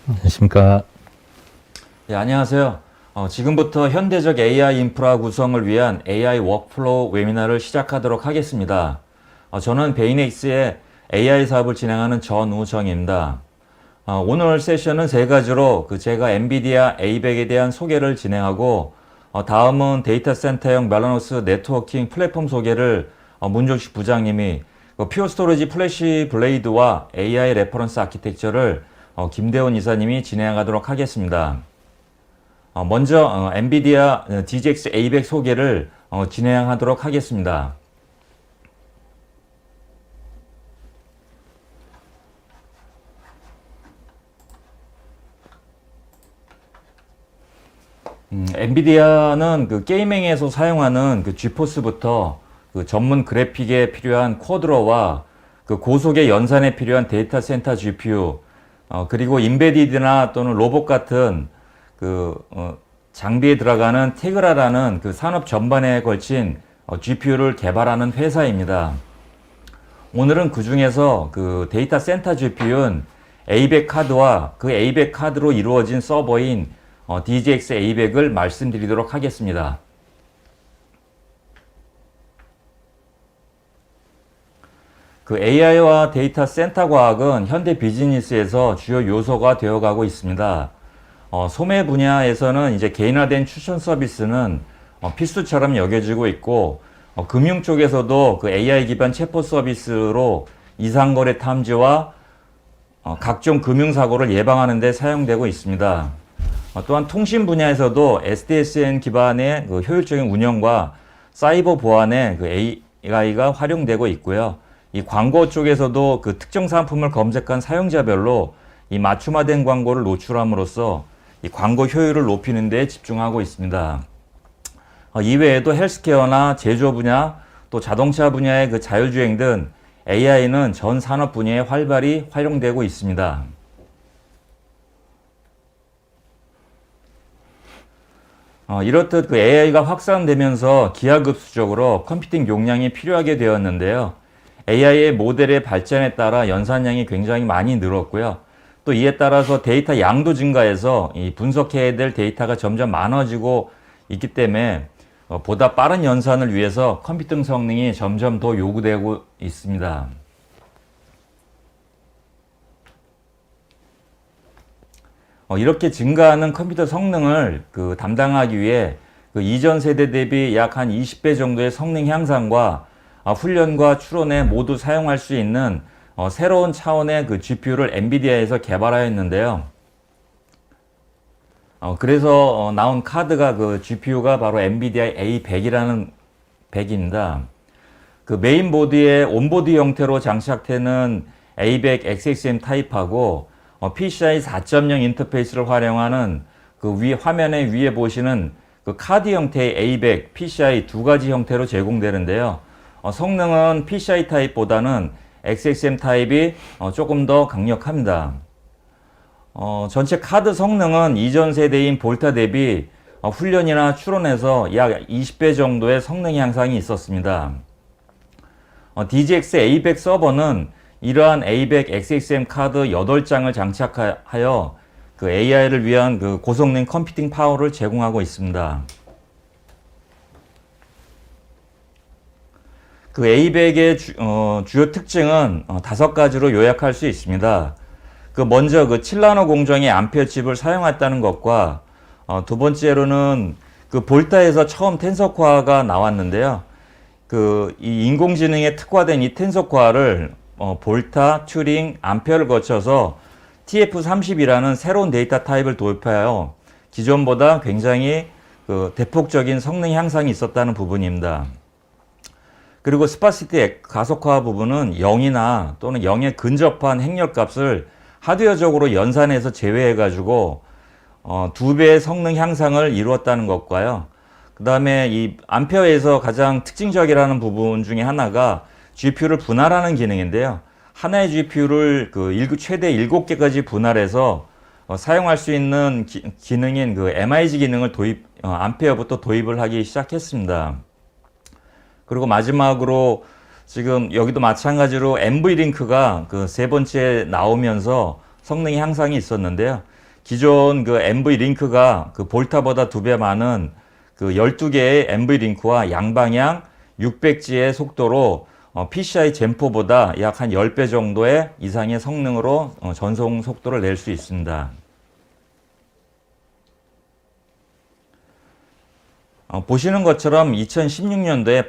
안녕하십니까. 네, 안녕하세요. 지금부터 현대적 AI 인프라 구성을 위한 AI 워크플로우 웨비나를 시작하도록 하겠습니다. 저는 베이넥스의 AI 사업을 진행하는 전우정입니다. 오늘 세션은 세 가지로 제가 엔비디아 A100에 대한 소개를 진행하고 다음은 데이터 센터형 멜라노스 네트워킹 플랫폼 소개를 문종식 부장님이 퓨어 스토리지 플래시 블레이드와 AI 레퍼런스 아키텍처를 김대원 이사님이 진행하도록 하겠습니다. 먼저 엔비디아 DGX A100 소개를 진행하도록 하겠습니다. 엔비디아는 게이밍에서 사용하는 지포스부터 전문 그래픽에 필요한 쿼드로와 고속의 연산에 필요한 데이터 센터 GPU, 그리고 인베디드나 또는 로봇 같은 장비에 들어가는 테그라라는 산업 전반에 걸친 GPU를 개발하는 회사입니다. 오늘은 그 중에서 데이터 센터 GPU는 A100 카드와 A100 카드로 이루어진 서버인 DGX A100을 말씀드리도록 하겠습니다. AI와 데이터 센터 과학은 현대 비즈니스에서 주요 요소가 되어가고 있습니다. 소매 분야에서는 이제 개인화된 추천 서비스는 필수처럼 여겨지고 있고, 금융 쪽에서도 AI 기반 체포 서비스로 이상거래 탐지와 각종 금융사고를 예방하는 데 사용되고 있습니다. 또한 통신 분야에서도 SDSN 기반의 효율적인 운영과 사이버 보안에 AI가 활용되고 있고요. 이 광고 쪽에서도 특정 상품을 검색한 사용자별로 이 맞춤화된 광고를 노출함으로써 이 광고 효율을 높이는 데 집중하고 있습니다. 이외에도 헬스케어나 제조 분야, 또 자동차 분야의 자율주행 등 AI는 전 산업 분야에 활발히 활용되고 있습니다. 이렇듯 AI가 확산되면서 기하급수적으로 컴퓨팅 용량이 필요하게 되었는데요. AI의 모델의 발전에 따라 연산량이 굉장히 많이 늘었고요. 또 이에 따라서 데이터 양도 증가해서 이 분석해야 될 데이터가 점점 많아지고 있기 때문에 보다 빠른 연산을 위해서 컴퓨팅 성능이 점점 더 요구되고 있습니다. 이렇게 증가하는 컴퓨터 성능을 담당하기 위해 이전 세대 대비 약 한 20배 정도의 성능 향상과 훈련과 추론에 모두 사용할 수 있는 새로운 차원의 GPU를 엔비디아에서 개발하였는데요. 그래서 나온 카드가 GPU가 바로 엔비디아 A100이라는 100입니다. 메인보드에 온보드 형태로 장착되는 A100 XXM 타입하고 PCI 4.0 인터페이스를 활용하는 화면에 위에 보시는 카드 형태의 A100 PCI 두 가지 형태로 제공되는데요. 성능은 PCI 타입보다는 XXM 타입이 조금 더 강력합니다. 전체 카드 성능은 이전 세대인 볼타 대비 훈련이나 추론에서 약 20배 정도의 성능 향상이 있었습니다. DGX A100 서버는 이러한 A100 XXM 카드 8장을 장착하여 AI를 위한 고성능 컴퓨팅 파워를 제공하고 있습니다. A100의 주요 특징은 5가지로 요약할 수 있습니다. 먼저 7나노 공정의 암페어 칩을 사용했다는 것과, 두 번째로는 볼타에서 처음 텐서코어가 나왔는데요. 이 인공지능에 특화된 이 텐서코어를 볼타, 튜링, 암페어를 거쳐서 TF30이라는 새로운 데이터 타입을 도입하여 기존보다 굉장히 대폭적인 성능 향상이 있었다는 부분입니다. 그리고 스파시티 가속화 부분은 0이나 또는 0에 근접한 행렬값을 하드웨어적으로 연산해서 제외해가지고 2배의 성능 향상을 이루었다는 것과요. 그 다음에 이 암페어에서 가장 특징적이라는 부분 중에 하나가 GPU를 분할하는 기능인데요. 하나의 GPU를 최대 7개까지 분할해서 사용할 수 있는 기능인 MIG 기능을 암페어부터 도입을 하기 시작했습니다. 그리고 마지막으로 지금 여기도 마찬가지로 NV링크가 세 번째 나오면서 성능 향상이 있었는데요. 기존 그 NV 링크가 그 볼타보다 2배 많은 그 12개의 NV 링크와 양방향 600G의 속도로 PCI 젠4보다 약 한 10배 정도의 이상의 성능으로 전송 속도를 낼 수 있습니다. 보시는 것처럼 2016년도에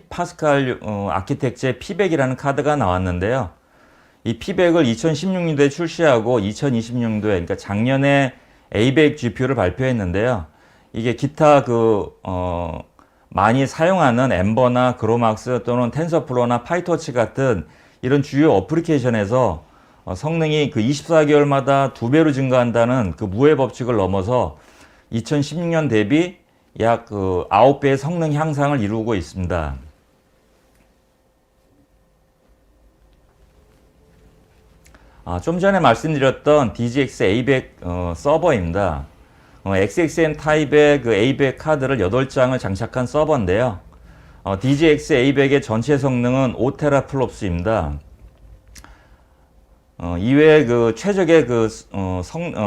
파스칼 아키텍처의 P100이라는 카드가 나왔는데요. 이 P100을 2016년도에 출시하고 2020년도에, 그러니까 작년에 A100 GPU를 발표했는데요. 이게 기타 많이 사용하는 엠버나 그로막스 또는 텐서플로나 파이토치 같은 이런 주요 어플리케이션에서 성능이 그 24개월마다 2배로 증가한다는 그 무해 법칙을 넘어서 2016년 대비 약 9배의 성능 향상을 이루고 있습니다. 좀 전에 말씀드렸던 DGX A100 서버입니다. XXN 타입의 그 A100 카드를 8장을 장착한 서버인데요. DGX A100의 전체 성능은 5테라플롭스입니다. 이외에 그 최적의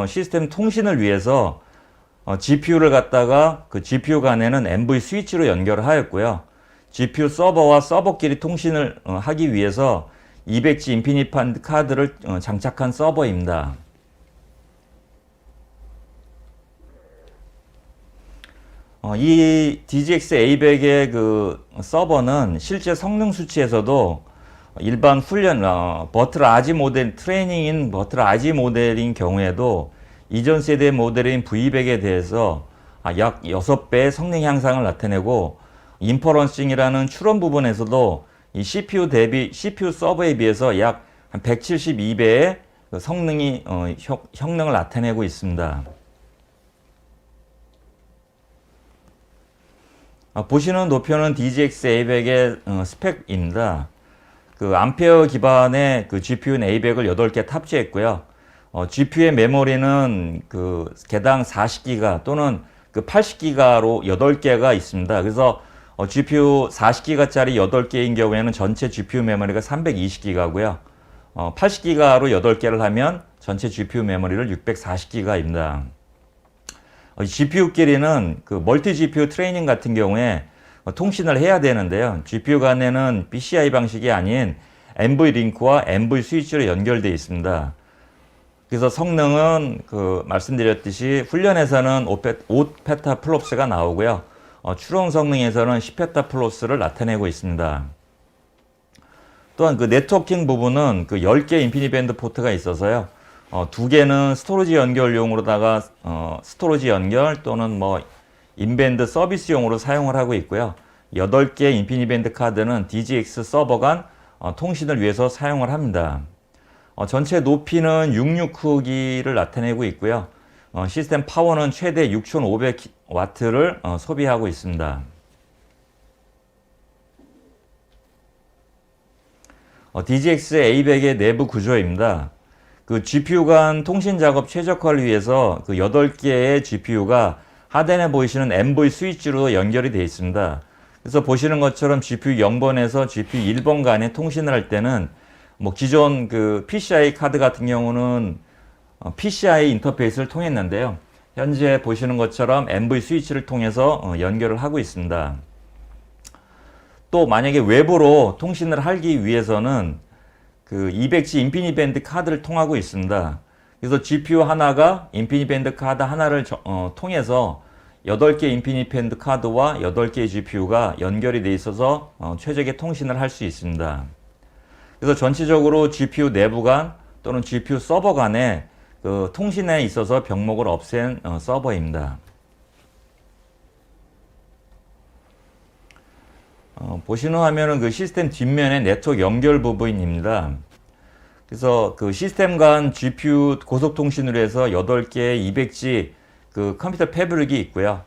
시스템 통신을 위해서 GPU를 갖다가 그 GPU 간에는 NV 스위치로 연결을 하였고요. GPU 서버와 서버끼리 통신을 하기 위해서 200G 인피니밴드 카드를 장착한 서버입니다. 이 DGX A100의 그 서버는 실제 성능 수치에서도 일반 훈련, 버틀 RG 모델, 트레이닝인 버틀 RG 모델인 경우에도 이전 세대 모델인 V100에 대해서 약 6배의 성능 향상을 나타내고, 인퍼런싱이라는 추론 부분에서도 이 CPU 서버에 비해서 약 172배의 성능이, 성능을 나타내고 있습니다. 보시는 도표는 DGX A100의 스펙입니다. 그 암페어 기반의 그 GPU는 A100을 8개 탑재했고요. GPU의 메모리는 그 개당 40기가 또는 그 80기가로 8개가 있습니다. 그래서 GPU 40기가짜리 8개인 경우에는 전체 GPU 메모리가 320기가고요. 80기가로 8개를 하면 전체 GPU 메모리를 640기가입니다. GPU끼리는 그 멀티 GPU 트레이닝 같은 경우에 통신을 해야 되는데요. GPU 간에는 PCI 방식이 아닌 NV 링크와 NV 스위치로 연결되어 있습니다. 그래서 성능은 말씀드렸듯이 훈련에서는 5페타플롭스가 나오고요. 추론 성능에서는 10페타플롭스를 나타내고 있습니다. 또한 그 네트워킹 부분은 그 10개 인피니밴드 포트가 있어서요. 2개는 스토리지 연결용으로다가 스토리지 연결 또는 인밴드 서비스용으로 사용을 하고 있고요. 8개 인피니밴드 카드는 DGX 서버 간 통신을 위해서 사용을 합니다. 전체 높이는 66크기를 나타내고 있고요. 시스템 파워는 최대 6500W를 소비하고 있습니다. DGX A100의 내부 구조입니다. 그 GPU 간 통신 작업 최적화를 위해서 그 8개의 GPU가 하단에 보이시는 NV 스위치로 연결이 되어 있습니다. 그래서 보시는 것처럼 GPU 0번에서 GPU 1번 간에 통신을 할 때는 기존 그 PCI 카드 같은 경우는 PCI 인터페이스를 통했는데요. 현재 보시는 것처럼 NV 스위치를 통해서 연결을 하고 있습니다. 또 만약에 외부로 통신을 하기 위해서는 그 200G 인피니밴드 카드를 통하고 있습니다. 그래서 GPU 하나가 인피니밴드 카드 하나를 통해서 8개 인피니밴드 카드와 8개의 GPU가 연결이 되어 있어서 최적의 통신을 할 수 있습니다. 그래서 전체적으로 GPU 내부 간 또는 GPU 서버 간의 그 통신에 있어서 병목을 없앤 서버입니다. 보시는 화면은 그 시스템 뒷면의 네트워크 연결 부분입니다. 그래서 그 시스템 간 GPU 고속통신으로 해서 8개의 200G 그 컴퓨터 패브릭이 있고요.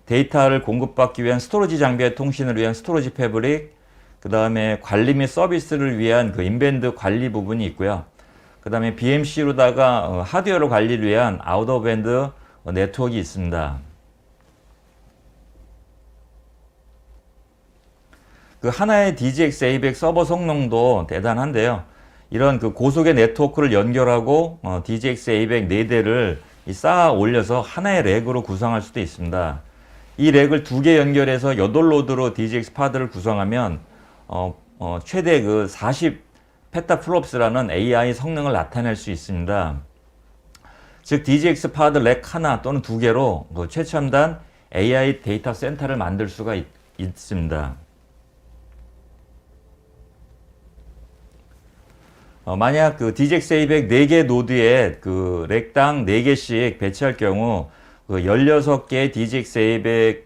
데이터를 공급받기 위한 스토리지 장비의 통신을 위한 스토리지 패브릭, 그 다음에 관리 및 서비스를 위한 그 인밴드 관리 부분이 있고요. 그 다음에 BMC로다가 하드웨어 관리를 위한 아웃 오브 밴드 네트워크가 있습니다. 그 하나의 DGX A100 서버 성능도 대단한데요. 이런 그 고속의 네트워크를 연결하고 DGX A100 4대를 쌓아 올려서 하나의 렉으로 구성할 수도 있습니다. 이 렉을 2개 연결해서 8노드로 DGX 파드를 구성하면 최대 그 40 페타플롭스라는 AI 성능을 나타낼 수 있습니다. 즉 DGX 파드 렉 하나 또는 2개로 그 최첨단 AI 데이터 센터를 만들 수가 있습니다. 만약 그 DGX A100 4개 노드에 그 렉당 4개씩 배치할 경우 그 16개의 DGX A100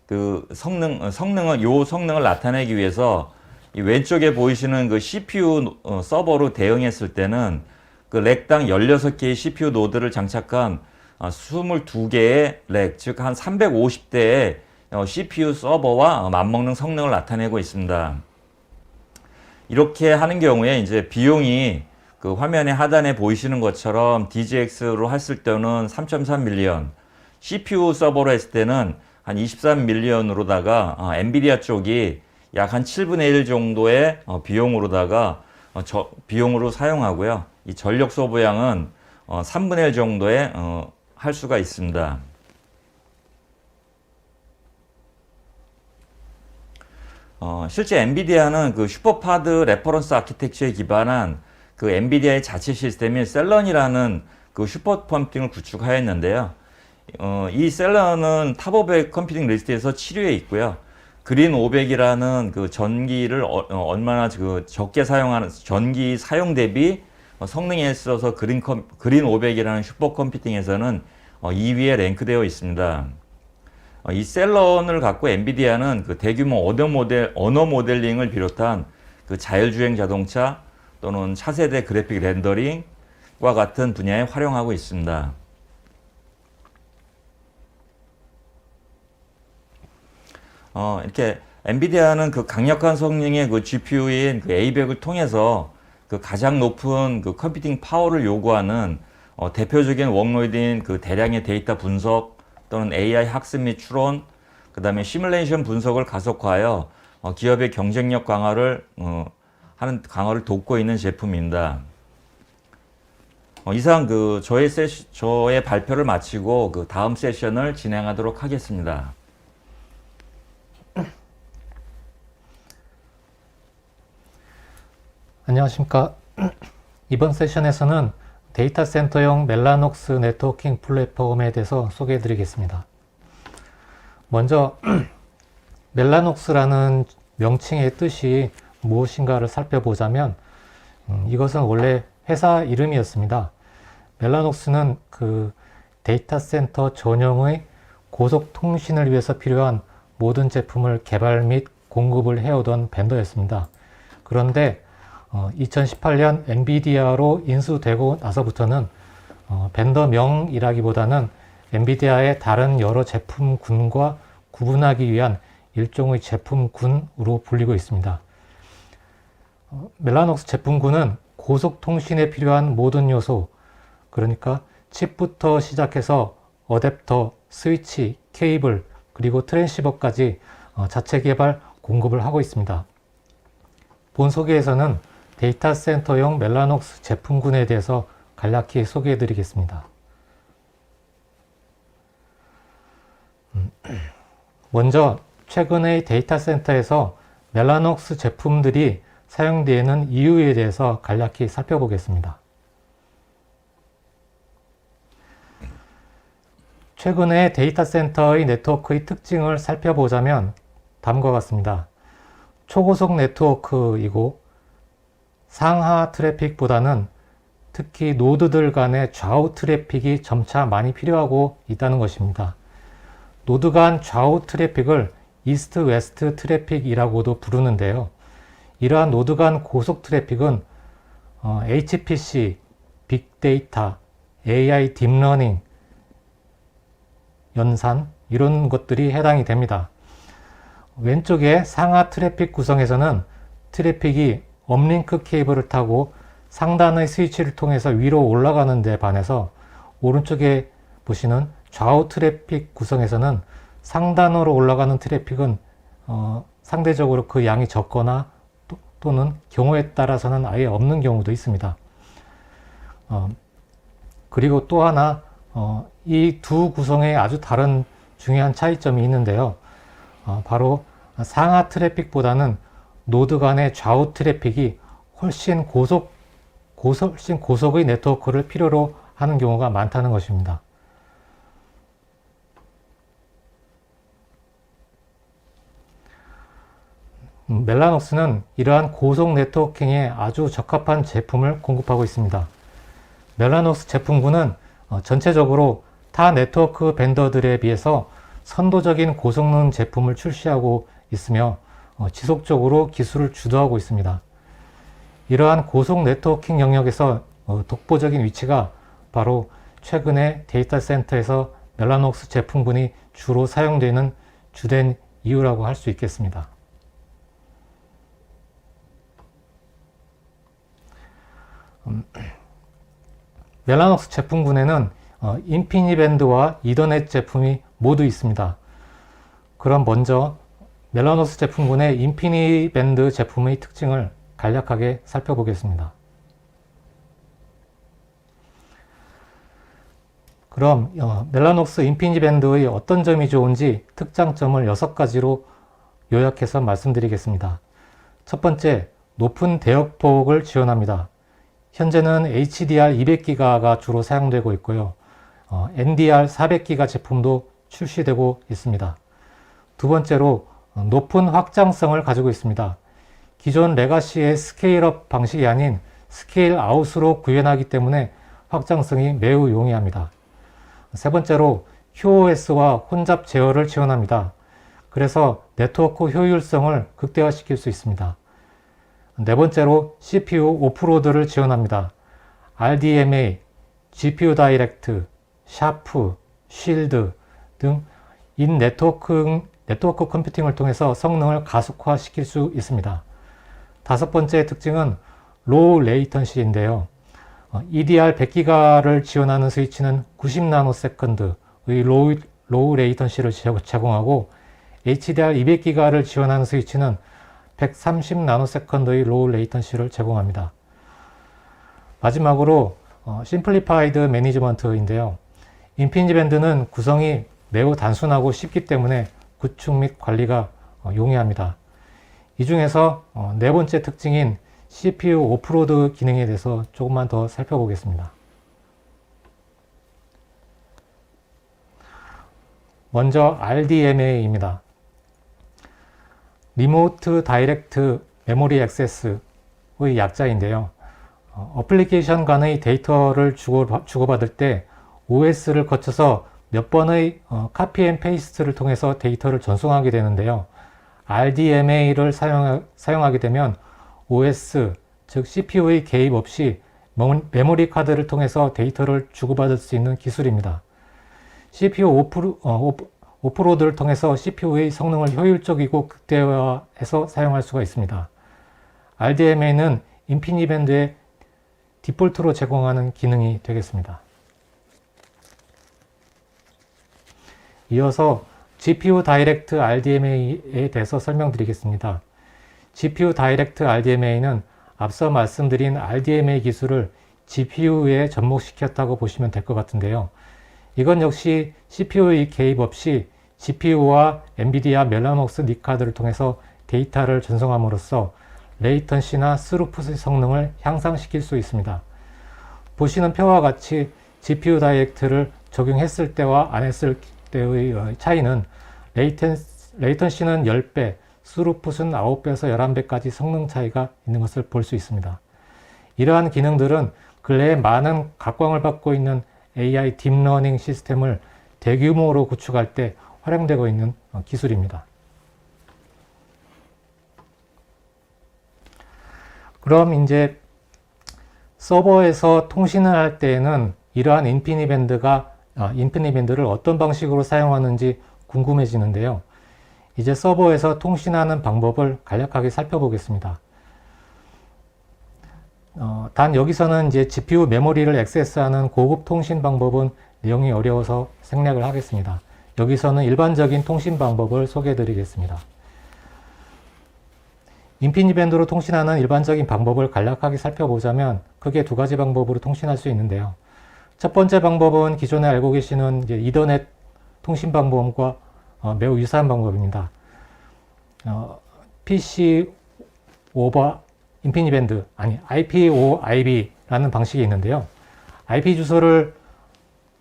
그 성능을 나타내기 위해서 이 왼쪽에 보이시는 그 CPU 서버로 대응했을 때는 그 렉당 16개의 CPU 노드를 장착한 22개의 렉, 즉 한 350대의 CPU 서버와 맞먹는 성능을 나타내고 있습니다. 이렇게 하는 경우에 이제 비용이 그 화면의 하단에 보이시는 것처럼 DGX로 했을 때는 3.3밀리언, CPU 서버로 했을 때는 한 23밀리언으로다가 엔비디아 쪽이 약 한 7분의 1 정도의 비용으로 사용하고요. 이 전력 소비량은 3분의 1 정도에 할 수가 있습니다. 실제 엔비디아는 그 슈퍼파드 레퍼런스 아키텍처에 기반한 그 엔비디아의 자체 시스템인 셀런이라는 그 슈퍼컴퓨팅을 구축하였는데요. 이 셀런은 탑500 컴퓨팅 리스트에서 7위에 있고요. 그린 500이라는 그 전기를 얼마나 그 적게 사용하는 전기 사용 대비 성능에 있어서 그린 500이라는 슈퍼컴퓨팅에서는 2위에 랭크되어 있습니다. 이 셀런을 갖고 엔비디아는 그 대규모 언어 모델링을 비롯한 그 자율주행 자동차 또는 차세대 그래픽 렌더링과 같은 분야에 활용하고 있습니다. 이렇게 엔비디아는 그 강력한 성능의 그 GPU인 그 A100을 통해서 그 가장 높은 그 컴퓨팅 파워를 요구하는 대표적인 워크로드인 그 대량의 데이터 분석 또는 AI 학습 및 추론, 그 다음에 시뮬레이션 분석을 가속화하여 기업의 경쟁력 강화를 돕고 있는 제품입니다. 이상 그 저의 발표를 마치고 그 다음 세션을 진행하도록 하겠습니다. 안녕하십니까. 이번 세션에서는 데이터 센터용 멜라녹스 네트워킹 플랫폼에 대해서 소개해 드리겠습니다. 먼저 멜라녹스라는 명칭의 뜻이 무엇인가를 살펴보자면 이것은 원래 회사 이름이었습니다. 멜라녹스는 그 데이터 센터 전용의 고속 통신을 위해서 필요한 모든 제품을 개발 및 공급을 해오던 벤더였습니다. 그런데 2018년 엔비디아로 인수되고 나서부터는 벤더명이라기보다는 엔비디아의 다른 여러 제품군과 구분하기 위한 일종의 제품군으로 불리고 있습니다. 멜라녹스 제품군은 고속통신에 필요한 모든 요소, 그러니까 칩부터 시작해서 어댑터, 스위치, 케이블, 그리고 트랜시버까지 자체 개발, 공급을 하고 있습니다. 본 소개에서는 데이터 센터용 멜라녹스 제품군에 대해서 간략히 소개해 드리겠습니다. 먼저 최근의 데이터 센터에서 멜라녹스 제품들이 사용되는 이유에 대해서 간략히 살펴보겠습니다. 최근의 데이터 센터의 네트워크의 특징을 살펴보자면 다음과 같습니다. 초고속 네트워크이고 상하 트래픽보다는 특히 노드들 간의 좌우 트래픽이 점차 많이 필요하고 있다는 것입니다. 노드 간 좌우 트래픽을 이스트 웨스트 트래픽이라고도 부르는데요. 이러한 노드 간 고속 트래픽은 HPC, 빅데이터, AI 딥러닝, 연산 이런 것들이 해당이 됩니다. 왼쪽의 상하 트래픽 구성에서는 트래픽이 업링크 케이블을 타고 상단의 스위치를 통해서 위로 올라가는 데 반해서 오른쪽에 보시는 좌우 트래픽 구성에서는 상단으로 올라가는 트래픽은 상대적으로 그 양이 적거나 또는 경우에 따라서는 아예 없는 경우도 있습니다. 그리고 또 하나 이 두 구성의 아주 다른 중요한 차이점이 있는데요. 바로 상하 트래픽보다는 노드 간의 좌우 트래픽이 훨씬 고속의 네트워크를 필요로 하는 경우가 많다는 것입니다. 멜라녹스는 이러한 고속 네트워킹에 아주 적합한 제품을 공급하고 있습니다. 멜라녹스 제품군은 전체적으로 타 네트워크 벤더들에 비해서 선도적인 고성능 제품을 출시하고 있으며 지속적으로 기술을 주도하고 있습니다. 이러한 고속 네트워킹 영역에서 독보적인 위치가 바로 최근에 데이터 센터에서 멜라녹스 제품군이 주로 사용되는 주된 이유라고 할 수 있겠습니다. 멜라녹스 제품군에는 인피니밴드와 이더넷 제품이 모두 있습니다. 그럼 먼저 멜라녹스 제품군의 인피니밴드 제품의 특징을 간략하게 살펴보겠습니다. 그럼 멜라녹스 인피니밴드의 어떤 점이 좋은지 특장점을 6가지로 요약해서 말씀드리겠습니다. 첫 번째, 높은 대역폭을 지원합니다. 현재는 HDR 200기가가 주로 사용되고 있고요. NDR 400기가 제품도 출시되고 있습니다. 두 번째로 높은 확장성을 가지고 있습니다. 기존 레가시의 스케일업 방식이 아닌 스케일 아웃으로 구현하기 때문에 확장성이 매우 용이합니다. 세 번째로 QoS와 혼잡 제어를 지원합니다. 그래서 네트워크 효율성을 극대화시킬 수 있습니다. 네 번째로 CPU 오프로드를 지원합니다. RDMA, GPU 다이렉트, 샤프, 쉴드 등 인 네트워크 컴퓨팅을 통해서 성능을 가속화시킬 수 있습니다. 다섯 번째 특징은 로우 레이턴시인데요. EDR 100기가를 지원하는 스위치는 90나노세컨드의 로우 레이턴시를 제공하고 HDR 200기가를 지원하는 스위치는 130나노세컨드의 로우 레이턴시를 제공합니다. 마지막으로 심플리파이드 매니지먼트인데요. 인피니밴드는 구성이 매우 단순하고 쉽기 때문에 구축 및 관리가 용이합니다. 이 중에서 네 번째 특징인 CPU 오프로드 기능에 대해서 조금만 더 살펴보겠습니다. 먼저 RDMA입니다. 리모트 다이렉트 메모리 액세스의 약자인데요. 어플리케이션 간의 데이터를 주고받을 때 OS를 거쳐서 몇 번의 카피 앤 페이스트를 통해서 데이터를 전송하게 되는데요. RDMA를 사용하게 되면 OS, 즉 CPU의 개입 없이 메모리 카드를 통해서 데이터를 주고받을 수 있는 기술입니다. CPU 오프로드를 통해서 CPU의 성능을 효율적이고 극대화해서 사용할 수가 있습니다. RDMA는 인피니밴드의 디폴트로 제공하는 기능이 되겠습니다. 이어서 GPU 다이렉트 RDMA에 대해서 설명드리겠습니다. GPU 다이렉트 RDMA는 앞서 말씀드린 RDMA 기술을 GPU에 접목시켰다고 보시면 될 것 같은데요. 이건 역시 CPU의 개입 없이 GPU와 엔비디아 멜라녹스 니카드를 통해서 데이터를 전송함으로써 레이턴시나 스루풋의 성능을 향상시킬 수 있습니다. 보시는 표와 같이 GPU 다이렉트를 적용했을 때와 안 했을 때의 차이는 레이턴시는 10배, 스루풋은 9배에서 11배까지 성능 차이가 있는 것을 볼 수 있습니다. 이러한 기능들은 근래에 많은 각광을 받고 있는 AI 딥러닝 시스템을 대규모로 구축할 때 활용되고 있는 기술입니다. 그럼 이제 서버에서 통신을 할 때에는 이러한 인피니밴드를 어떤 방식으로 사용하는지 궁금해지는데요. 이제 서버에서 통신하는 방법을 간략하게 살펴보겠습니다. 단 여기서는 이제 GPU 메모리를 액세스하는 고급 통신 방법은 내용이 어려워서 생략을 하겠습니다. 여기서는 일반적인 통신 방법을 소개해 드리겠습니다. 인피니밴드로 통신하는 일반적인 방법을 간략하게 살펴보자면 크게 두 가지 방법으로 통신할 수 있는데요. 첫 번째 방법은 기존에 알고 계시는 이제 이더넷 통신 방법과 매우 유사한 방법입니다. PC 오버 인피니밴드, 아니 IP o IB라는 방식이 있는데요. IP 주소를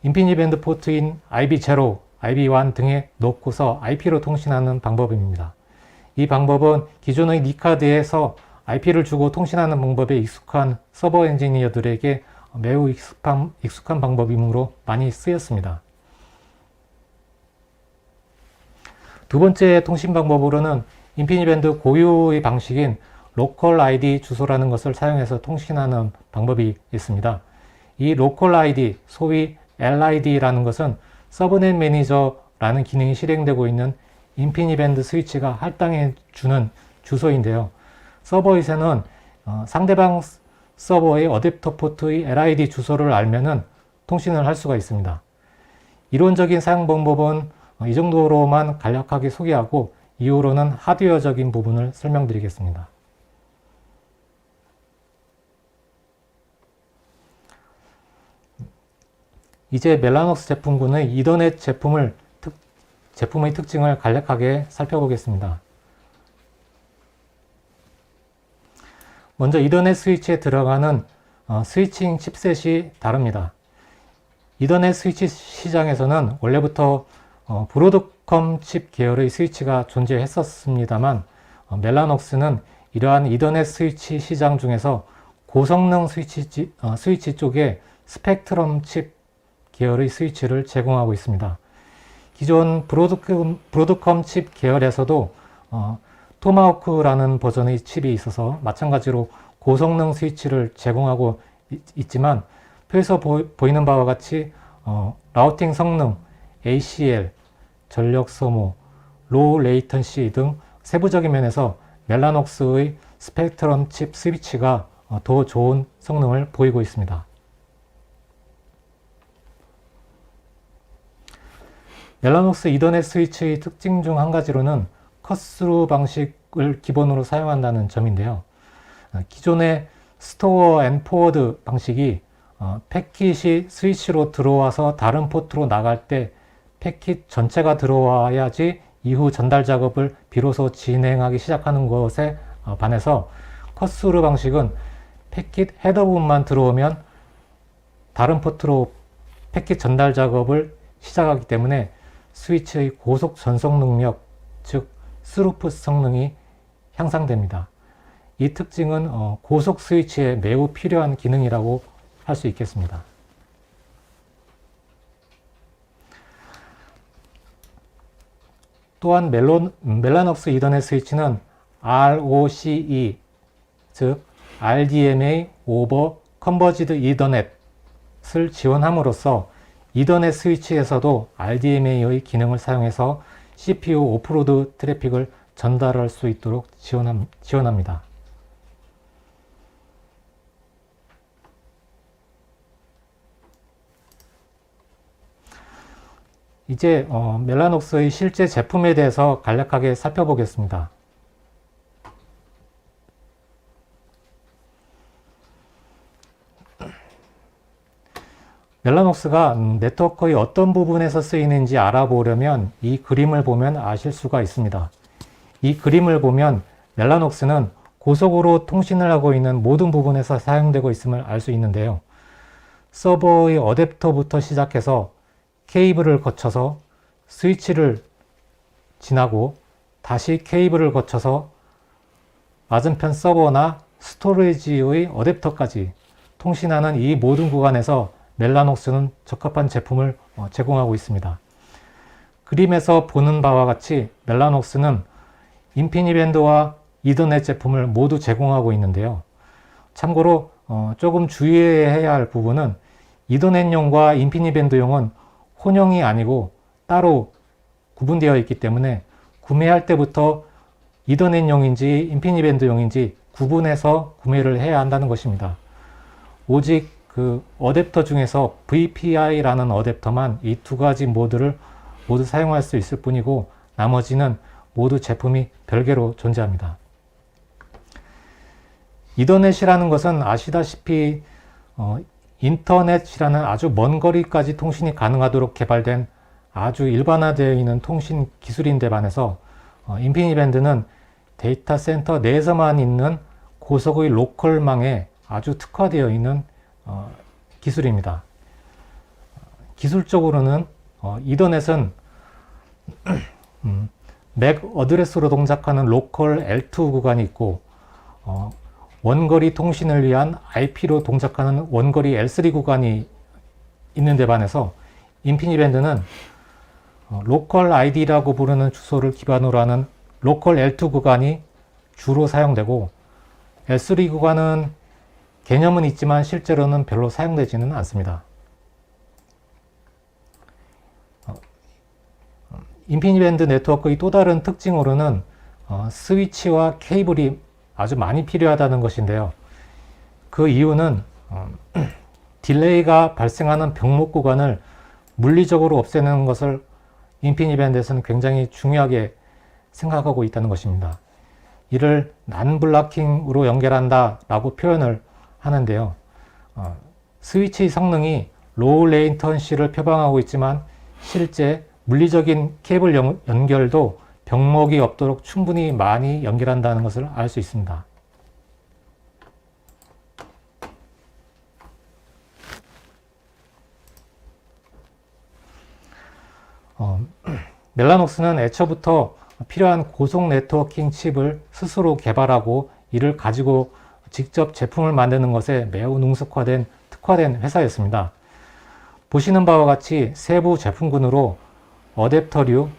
인피니밴드 포트인 IB0, IB1 등에 넣고서 IP로 통신하는 방법입니다. 이 방법은 기존의 니카드에서 IP를 주고 통신하는 방법에 익숙한 서버 엔지니어들에게 매우 익숙한 방법이므로 많이 쓰였습니다. 두 번째 통신 방법으로는 인피니밴드 고유의 방식인 로컬 ID 주소라는 것을 사용해서 통신하는 방법이 있습니다. 이 로컬 ID, 소위 LID라는 것은 서브넷 매니저라는 기능이 실행되고 있는 인피니밴드 스위치가 할당해 주는 주소인데요. 서버에서는 상대방 서버의 어댑터 포트의 LID 주소를 알면은 통신을 할 수가 있습니다. 이론적인 사용 방법은 이 정도로만 간략하게 소개하고 이후로는 하드웨어적인 부분을 설명드리겠습니다. 이제 멜라녹스 제품군의 이더넷 제품의 특징을 간략하게 살펴보겠습니다. 먼저 이더넷 스위치에 들어가는 스위칭 칩셋이 다릅니다. 이더넷 스위치 시장에서는 원래부터 브로드컴 칩 계열의 스위치가 존재했었습니다만 멜라녹스는 이러한 이더넷 스위치 시장 중에서 고성능 스위치 쪽에 스펙트럼 칩 계열의 스위치를 제공하고 있습니다. 기존 브로드컴 칩 계열에서도 토마호크라는 버전의 칩이 있어서 마찬가지로 고성능 스위치를 제공하고 있지만 표에서 보이는 바와 같이 라우팅 성능, ACL, 전력 소모, 로우 레이턴시 등 세부적인 면에서 멜라녹스의 스펙트럼 칩 스위치가 더 좋은 성능을 보이고 있습니다. 멜라녹스 이더넷 스위치의 특징 중 한 가지로는 컷스루 방식을 기본으로 사용한다는 점인데요. 기존의 스토어 앤 포워드 방식이 패킷이 스위치로 들어와서 다른 포트로 나갈 때 패킷 전체가 들어와야지 이후 전달 작업을 비로소 진행하기 시작하는 것에 반해서 컷스루 방식은 패킷 헤더 부분만 들어오면 다른 포트로 패킷 전달 작업을 시작하기 때문에 스위치의 고속 전송 능력, 즉 스루풋 성능이 향상됩니다. 이 특징은 고속 스위치에 매우 필요한 기능이라고 할 수 있겠습니다. 또한 멜라녹스 이더넷 스위치는 ROCE, 즉 RDMA 오버 컨버지드 이더넷을 지원함으로써 이더넷 스위치에서도 RDMA의 기능을 사용해서 CPU 오프로드 트래픽을 전달할 수 있도록 지원합니다. 이제 멜라녹스의 실제 제품에 대해서 간략하게 살펴보겠습니다. 멜라녹스가 네트워크의 어떤 부분에서 쓰이는지 알아보려면 이 그림을 보면 아실 수가 있습니다. 이 그림을 보면 멜라녹스는 고속으로 통신을 하고 있는 모든 부분에서 사용되고 있음을 알 수 있는데요. 서버의 어댑터부터 시작해서 케이블을 거쳐서 스위치를 지나고 다시 케이블을 거쳐서 맞은편 서버나 스토리지의 어댑터까지 통신하는 이 모든 구간에서 멜라녹스는 적합한 제품을 제공하고 있습니다. 그림에서 보는 바와 같이 멜라녹스는 인피니밴드와 이더넷 제품을 모두 제공하고 있는데요. 참고로 조금 주의해야 할 부분은 이더넷용과 인피니밴드용은 혼용이 아니고 따로 구분되어 있기 때문에 구매할 때부터 이더넷용인지 인피니밴드용인지 구분해서 구매를 해야 한다는 것입니다. 오직 그 어댑터 중에서 VPI라는 어댑터만 이 두 가지 모드를 모두 사용할 수 있을 뿐이고 나머지는 모두 제품이 별개로 존재합니다. 이더넷이라는 것은 아시다시피 인터넷이라는 아주 먼 거리까지 통신이 가능하도록 개발된 아주 일반화되어 있는 통신 기술인데 반해서 인피니밴드는 데이터 센터 내에서만 있는 고속의 로컬망에 아주 특화되어 있는 기술입니다. 기술적으로는 이더넷은 맥 어드레스로 동작하는 로컬 L2 구간이 있고 원거리 통신을 위한 IP로 동작하는 원거리 L3 구간이 있는데 반해서 인피니밴드는 로컬 ID라고 부르는 주소를 기반으로 하는 로컬 L2 구간이 주로 사용되고 L3 구간은 개념은 있지만 실제로는 별로 사용되지는 않습니다. 인피니밴드 네트워크의 또 다른 특징으로는 스위치와 케이블이 아주 많이 필요하다는 것인데요. 그 이유는 딜레이가 발생하는 병목 구간을 물리적으로 없애는 것을 인피니밴드에서는 굉장히 중요하게 생각하고 있다는 것입니다. 이를 난블라킹으로 연결한다 라고 표현을 하는데요. 스위치 성능이 로우 레이턴시를 표방하고 있지만 실제 물리적인 케이블 연결도 병목이 없도록 충분히 많이 연결한다는 것을 알 수 있습니다. 멜라녹스는 애초부터 필요한 고속 네트워킹 칩을 스스로 개발하고 이를 가지고 직접 제품을 만드는 것에 매우 능숙화된 특화된 회사였습니다. 보시는 바와 같이 세부 제품군으로 어댑터류,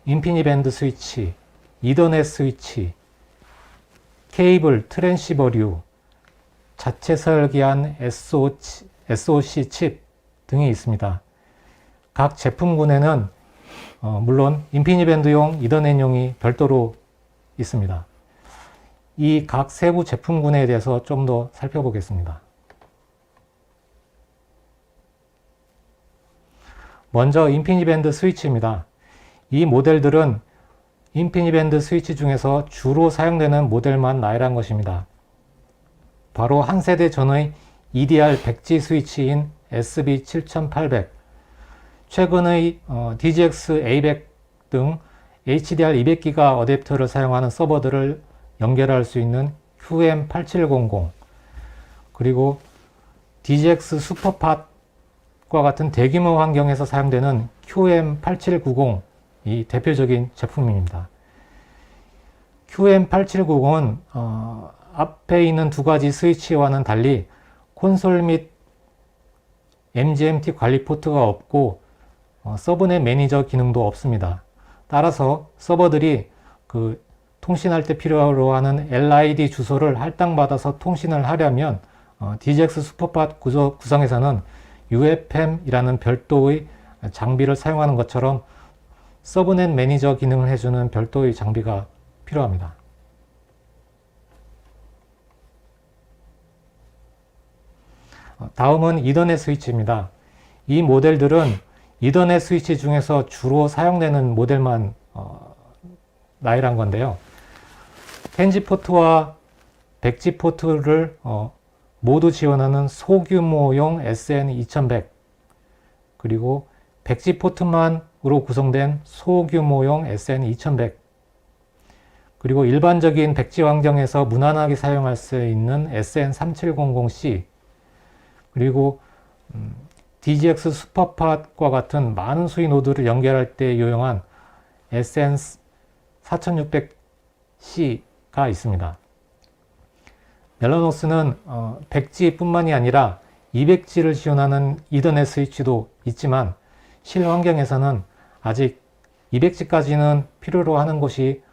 인피니밴드 스위치, 이더넷 스위치, 케이블, 트랜시버류, 자체 설계한 SoC 칩 등이 있습니다. 각 제품군에는 물론 인피니밴드용, 이더넷용이 별도로 있습니다. 이 각 세부 제품군에 대해서 좀 더 살펴보겠습니다. 먼저 인피니밴드 스위치입니다. 이 모델들은 인피니밴드 스위치 중에서 주로 사용되는 모델만 나열한 것입니다. 바로 한 세대 전의 EDR 백지 스위치인 SB7800, 최근의 DGX A100 등 HDR 200기가 어댑터를 사용하는 서버들을 연결할 수 있는 QM8700, 그리고 DGX 슈퍼팟과 같은 대규모 환경에서 사용되는 QM8790이 대표적인 제품입니다. QM8790은 앞에 있는 두 가지 스위치와는 달리 콘솔 및 MGMT 관리 포트가 없고 서브넷 매니저 기능도 없습니다. 따라서 서버들이 통신할 때 필요로 하는 LID 주소를 할당받아서 통신을 하려면 DGX 슈퍼팟 구성에서는 UFM이라는 별도의 장비를 사용하는 것처럼 서브넷 매니저 기능을 해주는 별도의 장비가 필요합니다. 다음은 이더넷 스위치입니다. 이 모델들은 이더넷 스위치 중에서 주로 사용되는 모델만 나열한 건데요. 텐지 포트와 백지 포트를 모두 지원하는 소규모용 SN2100, 그리고 백지 포트만으로 구성된 소규모용 SN2100, 그리고 일반적인 백지 환경에서 무난하게 사용할 수 있는 SN3700C, 그리고 DGX 슈퍼팟과 같은 많은 수위 노드를 연결할 때 요용한 SN4600C가 있습니다. 멜라녹스는 100G뿐만이 아니라 200G를 지원하는 이더넷 스위치도 있지만 실환경에서는 아직 200G까지는 필요로 하는 곳이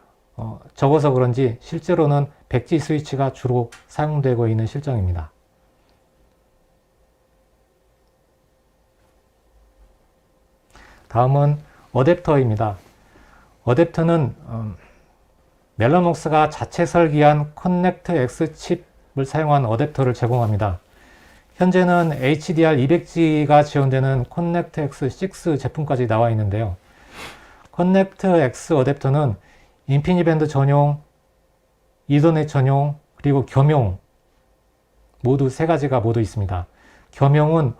적어서 그런지 실제로는 100G 스위치가 주로 사용되고 있는 실정입니다. 다음은 어댑터입니다. 어댑터는 멜라녹스가 자체 설계한 커넥트 X 칩을 사용한 어댑터를 제공합니다. 현재는 HDR 200G가 지원되는 커넥트 X6 제품까지 나와 있는데요. 커넥트 X 어댑터는 인피니밴드 전용, 이더넷 전용, 그리고 겸용 모두 세 가지가 모두 있습니다. 겸용은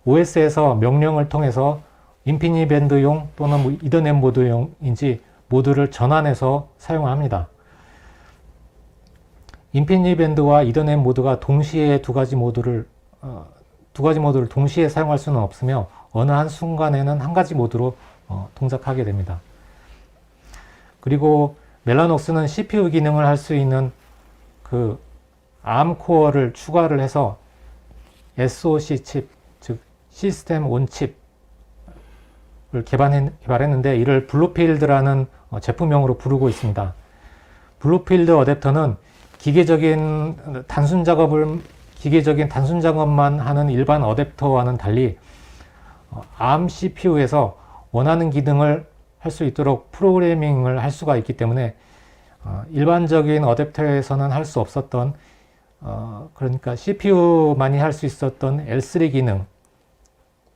OS에서 명령을 통해서 인피니밴드용 또는 이더넷 모드용인지 모두를 전환해서 사용합니다. 인피니밴드와 이더넷 모드가 동시에 두 가지 모드를 동시에 사용할 수는 없으며 어느 한 순간에는 한 가지 모드로 동작하게 됩니다. 그리고 멜라녹스는 CPU 기능을 할 수 있는 그 ARM 코어를 추가를 해서 SoC 칩, 즉 시스템 온 칩을 개발했는데 이를 블루필드라는 제품명으로 부르고 있습니다. 블루필드 어댑터는 기계적인 단순 작업만 하는 일반 어댑터와는 달리 ARM CPU에서 원하는 기능을 할 수 있도록 프로그래밍을 할 수가 있기 때문에 일반적인 어댑터에서는 할 수 없었던 그러니까 CPU만이 할 수 있었던 L3 기능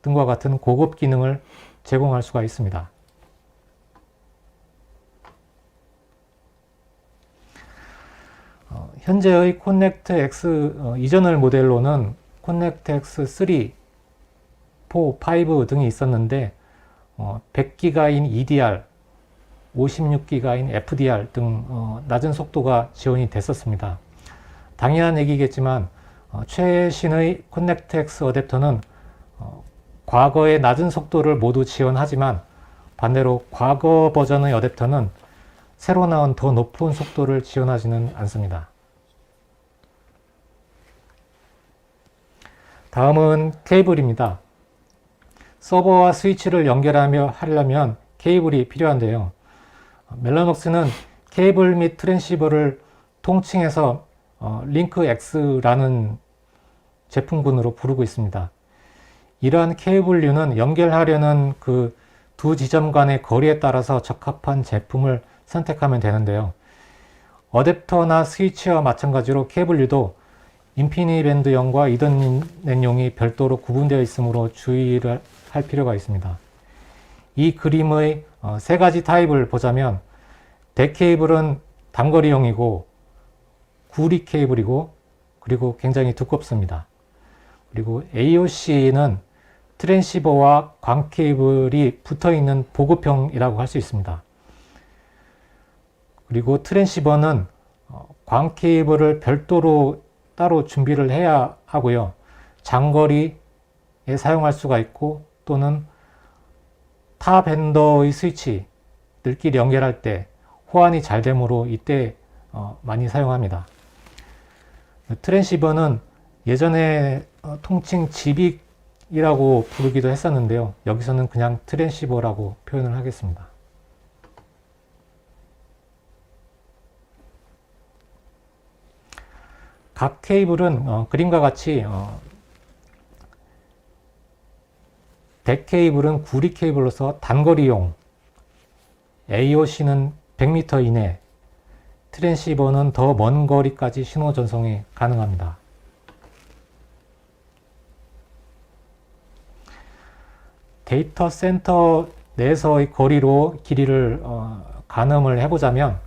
등과 같은 고급 기능을 제공할 수가 있습니다. 현재의 코넥트 X 이전의 모델로는 코넥트 X3, 4, 5 등이 있었는데 100기가인 EDR, 56기가인 FDR 등 낮은 속도가 지원이 됐었습니다. 당연한 얘기겠지만 최신의 코넥트 X 어댑터는 과거의 낮은 속도를 모두 지원하지만 반대로 과거 버전의 어댑터는 새로 나온 더 높은 속도를 지원하지는 않습니다. 다음은 케이블입니다. 서버와 스위치를 하려면 케이블이 필요한데요. 멜라녹스는 케이블 및 트랜시버를 통칭해서 링크X라는 제품군으로 부르고 있습니다. 이러한 케이블류는 연결하려는 그 두 지점 간의 거리에 따라서 적합한 제품을 선택하면 되는데요. 어댑터나 스위치와 마찬가지로 케이블류도 인피니밴드용과 이더넷용이 별도로 구분되어 있으므로 주의를 할 필요가 있습니다. 이 그림의 세 가지 타입을 보자면 대 케이블은 단거리용이고 구리 케이블이고 그리고 굉장히 두껍습니다. 그리고 AOC는 트랜시버와 광 케이블이 붙어있는 보급형이라고 할 수 있습니다. 그리고 트랜시버는 광 케이블을 별도로 따로 준비를 해야 하고요. 장거리에 사용할 수가 있고 또는 타 벤더의 스위치들끼리 연결할 때 호환이 잘 되므로 이때 많이 사용합니다. 트랜시버는 예전에 통칭 지빅이라고 부르기도 했었는데요. 여기서는 그냥 트랜시버라고 표현을 하겠습니다. 각 케이블은 그림과 같이 대 케이블은 구리 케이블로서 단거리용, AOC는 100m 이내, 트랜시버는 더 먼 거리까지 신호 전송이 가능합니다. 데이터 센터 내에서의 거리로 길이를 가늠을 해보자면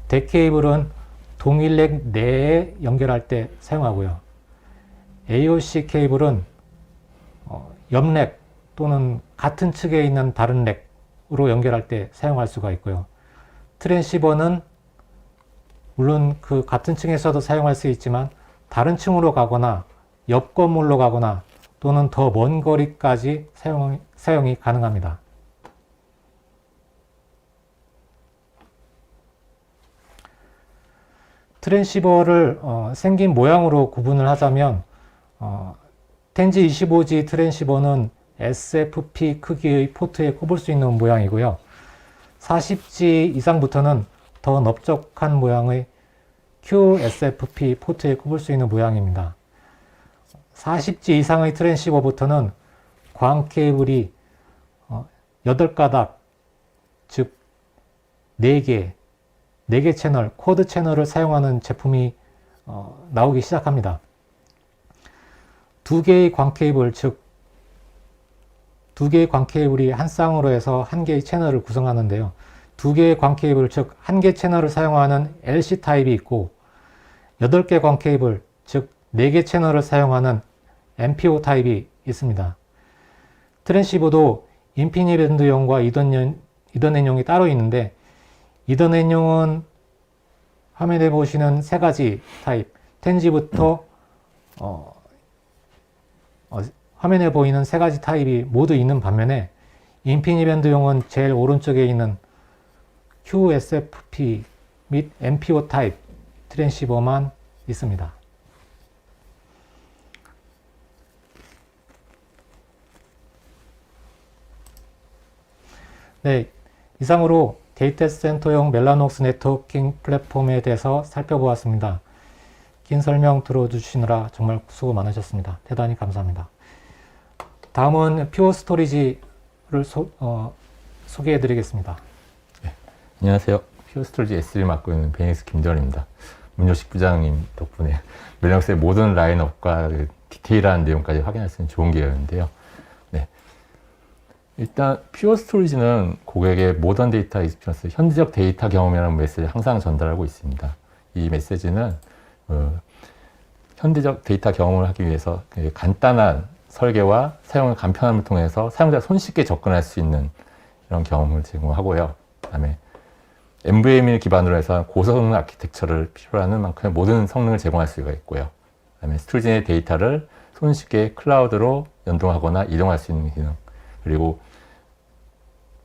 대 케이블은 동일 렉 내에 연결할 때 사용하고요. AOC 케이블은 옆 렉 또는 같은 측에 있는 다른 렉으로 연결할 때 사용할 수가 있고요. 트랜시버는 물론 그 같은 층에서도 사용할 수 있지만 다른 층으로 가거나 옆 건물로 가거나 또는 더 먼 거리까지 사용이 가능합니다. 트랜시버를 생긴 모양으로 구분을 하자면 텐지 25G 트랜시버는 SFP 크기의 포트에 꼽을 수 있는 모양이고요. 40G 이상부터는 더 넓적한 모양의 QSFP 포트에 꼽을 수 있는 모양입니다. 40G 이상의 트랜시버부터는 광 케이블이 8가닥, 즉 4개 채널, 쿼드 채널을 사용하는 제품이 나오기 시작합니다. 2개의 광 케이블, 즉 2개의 광 케이블이 한 쌍으로 해서 1개의 채널을 구성하는데요. 2개의 광 케이블, 즉 1개 채널을 사용하는 LC 타입이 있고 8개 관 케이블, 즉 4개 채널을 사용하는 MPO 타입이 있습니다. 트랜시버도 인피니밴드용과 이더넷용이 따로 있는데, 이더넷용은 화면에 보시는 3가지 타입, 10G부터 화면에 보이는 3가지 타입이 모두 있는 반면에, 인피니밴드용은 제일 오른쪽에 있는 QSFP 및 MPO 타입 트랜시버만 있습니다. 네, 이상으로 데이터 센터용 멜라녹스 네트워킹 플랫폼에 대해서 살펴보았습니다. 긴 설명 들어주시느라 정말 수고 많으셨습니다. 대단히 감사합니다. 다음은 퓨어 스토리지를 소개해 드리겠습니다. 네, 안녕하세요. 퓨어 스토리지 S를 맡고 있는 베닉스 김대원입니다. 문효식 부장님 덕분에 멜라녹스의 모든 라인업과 디테일한 내용까지 확인할 수 있는 좋은 기회였는데요. 네. 일단 퓨어 스토리지는 고객의 모던 데이터 익스피리언스, 현지적 데이터 경험이라는 메시지를 항상 전달하고 있습니다. 이 메시지는 현지적 데이터 경험을 하기 위해서 간단한 설계와 사용의 간편함을 통해서 사용자가 손쉽게 접근할 수 있는 이런 경험을 제공하고요. 그 다음에 NVMe를 기반으로 해서 고성능 아키텍처를 필요로 하는 만큼의 모든 성능을 제공할 수가 있고요. 그 다음에 스토리지의 데이터를 손쉽게 클라우드로 연동하거나 이동할 수 있는 기능, 그리고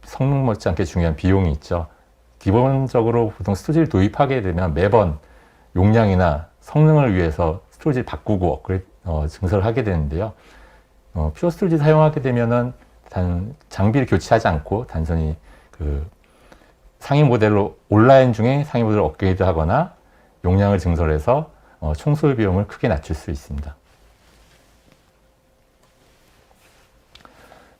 성능 못지않게 중요한 비용이 있죠. 기본적으로 보통 스토리지를 도입하게 되면 매번 용량이나 성능을 위해서 스토리지를 바꾸고 업그레이드, 증설을 하게 되는데요. 퓨어 스토리지 사용하게 되면은 장비를 교체하지 않고 단순히 상위 모델로 온라인 중에 상위 모델을 업그레이드 하거나 용량을 증설해서 총 소요 비용을 크게 낮출 수 있습니다.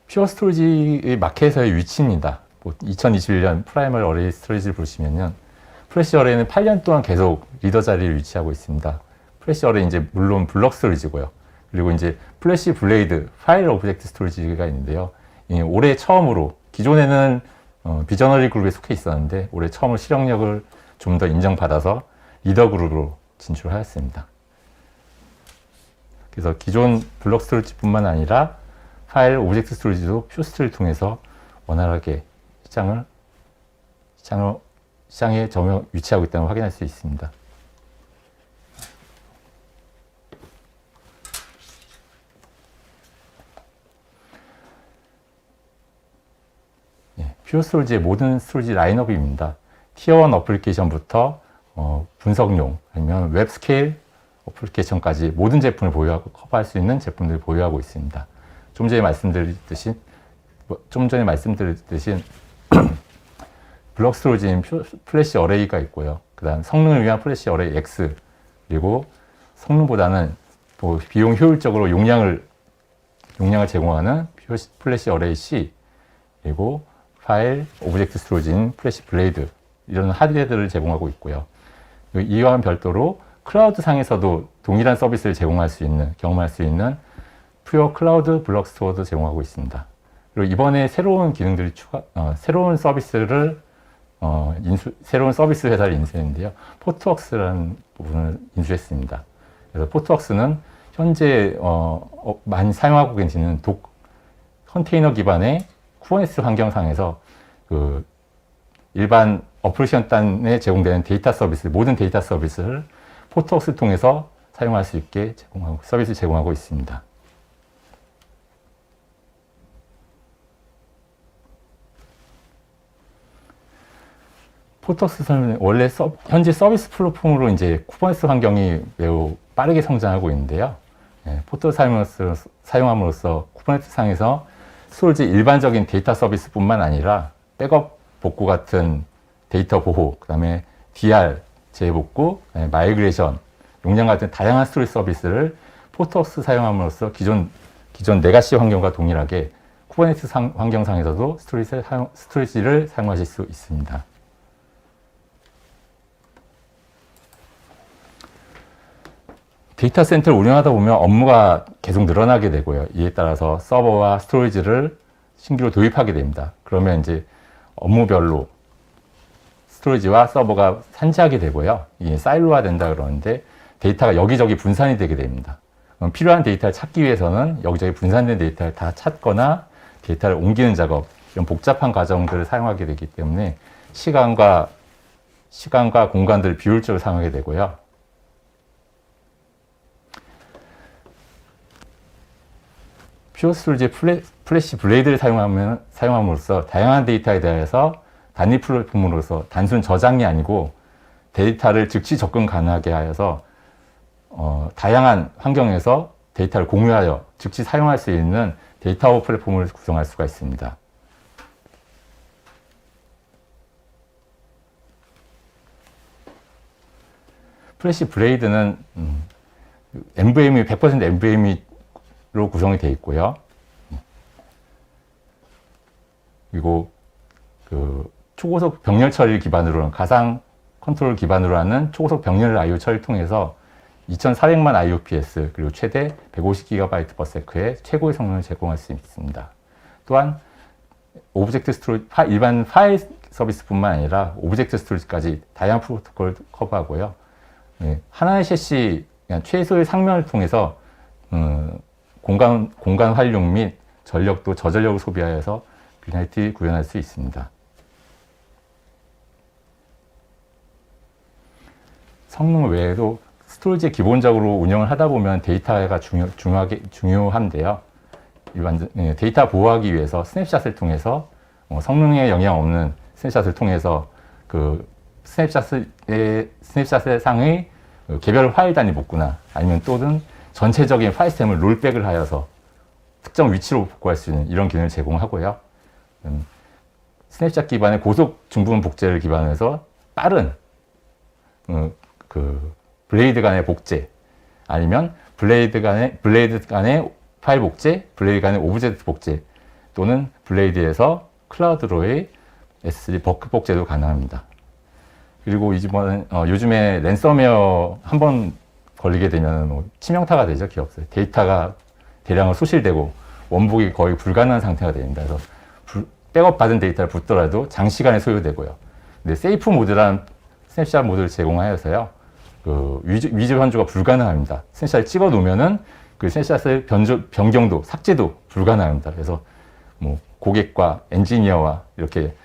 퓨어 스토리지의 마켓에서의 위치입니다. 2021년 프라이머리 어레이 스토리지를 보시면요. 플래시 어레이는 8년 동안 계속 리더 자리를 위치하고 있습니다. 플래시 어레이 이제 물론 블럭 스토리지고요. 그리고 이제 플래시 블레이드 파일 오브젝트 스토리지가 있는데요. 올해 처음으로, 기존에는 비저너리 그룹에 속해 있었는데 올해 처음으로 실행력을 좀 더 인정받아서 리더 그룹으로 진출하였습니다. 그래서 기존 블럭 스토리지뿐만 아니라 파일 오브젝트 스토리지도 퓨어 스토리를 통해서 원활하게 시장에 위치하고 있다는 걸 확인할 수 있습니다. 퓨어 스토리지의 모든 스토리지 라인업입니다. 티어1 어플리케이션부터 분석용 아니면 웹 스케일 어플리케이션까지 모든 제품을 보유하고 커버할 수 있는 제품들을 보유하고 있습니다. 좀 전에 말씀드렸듯이 블럭 스토리지인 플래시 어레이가 있고요. 그 다음 성능을 위한 플래시 어레이 X, 그리고 성능보다는 비용 효율적으로 용량을 제공하는 플래시 어레이 C, 그리고 파일 오브젝트 스토리지인 플래시 블레이드, 이런 하드웨어들을 제공하고 있고요. 이와는 별도로 클라우드 상에서도 동일한 서비스를 경험할 수 있는 퓨어 클라우드 블럭 스토어도 제공하고 있습니다. 그리고 이번에 새로운 기능들이 새로운 서비스 회사를 인수했는데요. 포트웍스라는 부분을 인수했습니다. 그래서 포트웍스는 현재 많이 사용하고 계시는 컨테이너 기반의 쿠버네티스 환경상에서 일반 어플리케이션단에 제공되는 데이터 서비스, 모든 데이터 서비스를 포트웍스를 통해서 사용할 수 있게 서비스를 제공하고 있습니다. 포트웍스는 원래 현재 서비스 플랫폼으로 이제 쿠버네티스 환경이 매우 빠르게 성장하고 있는데요. 포트웍스 사용함으로써 쿠버네티스 상에서 스토리지 일반적인 데이터 서비스뿐만 아니라 백업 복구 같은 데이터 보호, 그 다음에 DR 재복구, 마이그레이션, 용량 같은 다양한 스토리지 서비스를 포트웍스 사용함으로써 기존 레가시 환경과 동일하게 쿠버네티스 환경상에서도 스토리지를 사용하실 수 있습니다. 데이터 센터를 운영하다 보면 업무가 계속 늘어나게 되고요. 이에 따라서 서버와 스토리지를 신규로 도입하게 됩니다. 그러면 이제 업무별로 스토리지와 서버가 산지하게 되고요. 이게 사일로화 된다 그러는데, 데이터가 여기저기 분산이 되게 됩니다. 필요한 데이터를 찾기 위해서는 여기저기 분산된 데이터를 다 찾거나 데이터를 옮기는 작업, 이런 복잡한 과정들을 사용하게 되기 때문에 시간과 공간들을 비효율적으로 사용하게 되고요. 퓨어 스토리지의 플래시 블레이드를 사용함으로써 다양한 데이터에 대해서 단위 플랫폼으로서 단순 저장이 아니고 데이터를 즉시 접근 가능하게 하여서 다양한 환경에서 데이터를 공유하여 즉시 사용할 수 있는 데이터 플랫폼을 구성할 수가 있습니다. 플래시 블레이드는 NVMe 100% NVMe로 구성이 되어 있고요. 그리고 그 초고속 병렬 처리를 기반으로 가상 컨트롤 기반으로 하는 초고속 병렬 I/O 처리를 통해서 2400만 IOPS 그리고 최대 150GB/s의 최고의 성능을 제공할 수 있습니다. 또한 오브젝트 스토리지, 일반 파일 서비스뿐만 아니라 오브젝트 스토리지까지 다양한 프로토콜을 커버하고요. 하나의 셰시, 최소의 상면을 통해서 공간 활용 및 전력도 저전력을 소비하여서 균형티 구현할 수 있습니다. 성능 외에도 스토리지 기본적으로 운영을 하다 보면 데이터가 중요한데요. 데이터 보호하기 위해서 스냅샷을 통해서 성능에 영향 없는 스냅샷을 통해서 그 스냅샷의 상의 개별 파일 단위 복구나 아니면 또는 전체적인 파일 시스템을 롤백을 하여서 특정 위치로 복구할 수 있는 이런 기능을 제공하고요. 스냅샷 기반의 고속 중부분 복제를 기반으로 해서 빠른 그 블레이드 간의 복제 아니면 블레이드 간의 파일 복제, 블레이드 간의 오브젝트 복제 또는 블레이드에서 클라우드로의 S3 버크 복제도 가능합니다. 그리고 요즘에 랜섬웨어 한번 걸리게 되면 치명타가 되죠, 기업들. 데이터가 대량으로 소실되고 원복이 거의 불가능한 상태가 됩니다. 그래서 백업 받은 데이터를 붓더라도 장시간에 소요되고요. 근데 세이프 모드란 스냅샷 모드를 제공하여서요. 그 위조 변조가 불가능합니다. 스냅샷을 찍어 놓으면은 그 스냅샷의 변경도 삭제도 불가능합니다. 그래서 뭐 고객과 엔지니어와 이렇게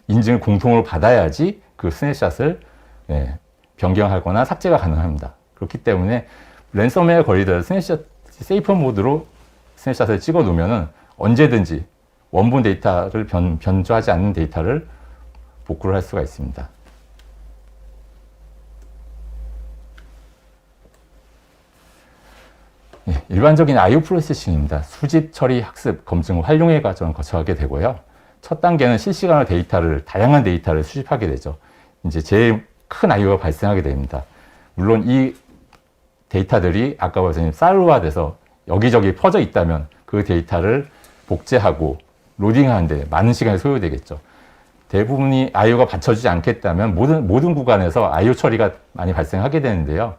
인증을 공통으로 받아야지 그 스냅샷을 변경하거나 삭제가 가능합니다. 그렇기 때문에 랜섬웨어 걸리더라도 세이프 모드로 스냅샷을 찍어 놓으면은 언제든지 원본 데이터를 변조하지 않는 데이터를 복구를 할 수가 있습니다. 일반적인 I/O 프로세싱입니다. 수집, 처리, 학습, 검증, 활용의 과정을 거쳐가게 되고요. 첫 단계는 실시간으로 다양한 데이터를 수집하게 되죠. 이제 제일 큰 I/O가 발생하게 됩니다. 물론 이 데이터들이 아까 말씀드린 사일로화돼서 여기저기 퍼져 있다면 그 데이터를 복제하고 로딩하는데 많은 시간이 소요되겠죠. 대부분이 I/O가 받쳐주지 않겠다면 모든 구간에서 I/O 처리가 많이 발생하게 되는데요.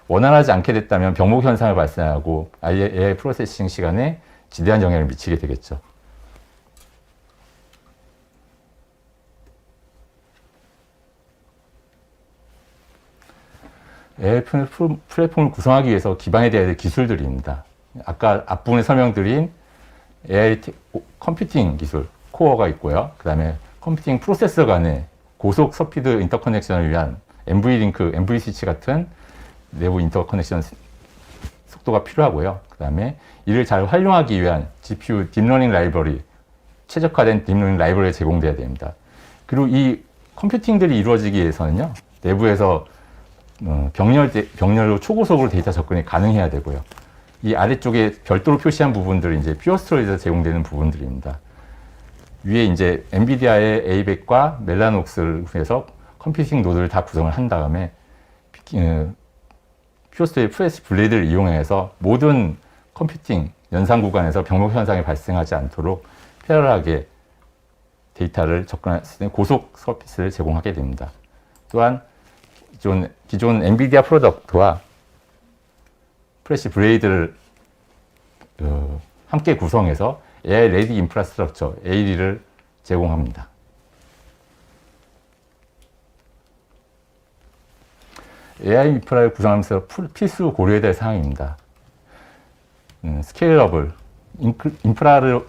원활하지 않게 됐다면 병목 현상을 발생하고 AI 프로세싱 시간에 지대한 영향을 미치게 되겠죠. AI 플랫폼을 구성하기 위해서 기반에 대해야 될 기술들입니다. 아까 앞부분에 설명드린 AI 컴퓨팅 기술, 코어가 있고요. 그 다음에 컴퓨팅 프로세서 간의 고속 스피드 인터커넥션을 위한 NV링크, NV스위치 같은 내부 인터커넥션 속도가 필요하고요. 그 다음에 이를 잘 활용하기 위한 GPU 딥러닝 라이브러리, 최적화된 딥러닝 라이브러리가 제공돼야 됩니다. 그리고 이 컴퓨팅들이 이루어지기 위해서는요, 내부에서 병렬로 초고속으로 데이터 접근이 가능해야 되고요. 이 아래쪽에 별도로 표시한 부분들이 이제 퓨어 스토리지에서 제공되는 부분들입니다. 위에 이제 엔비디아의 A100과 멜라녹스를 해서 컴퓨팅 노드를 다 구성을 한 다음에 퓨어 스토리지 플래시 블레이드를 이용해서 모든 컴퓨팅 연산 구간에서 병목 현상이 발생하지 않도록 패러하게 데이터를 접근할 수 있는 고속 서비스를 제공하게 됩니다. 또한 기존 엔비디아 프로덕트와 플래시 블레이드를 함께 구성해서 AI 레디 인프라스트럭처 ARE를 제공합니다. AI 인프라를 구성하면서 필수 고려해야 될 사항입니다. 스케일러블, 인프라를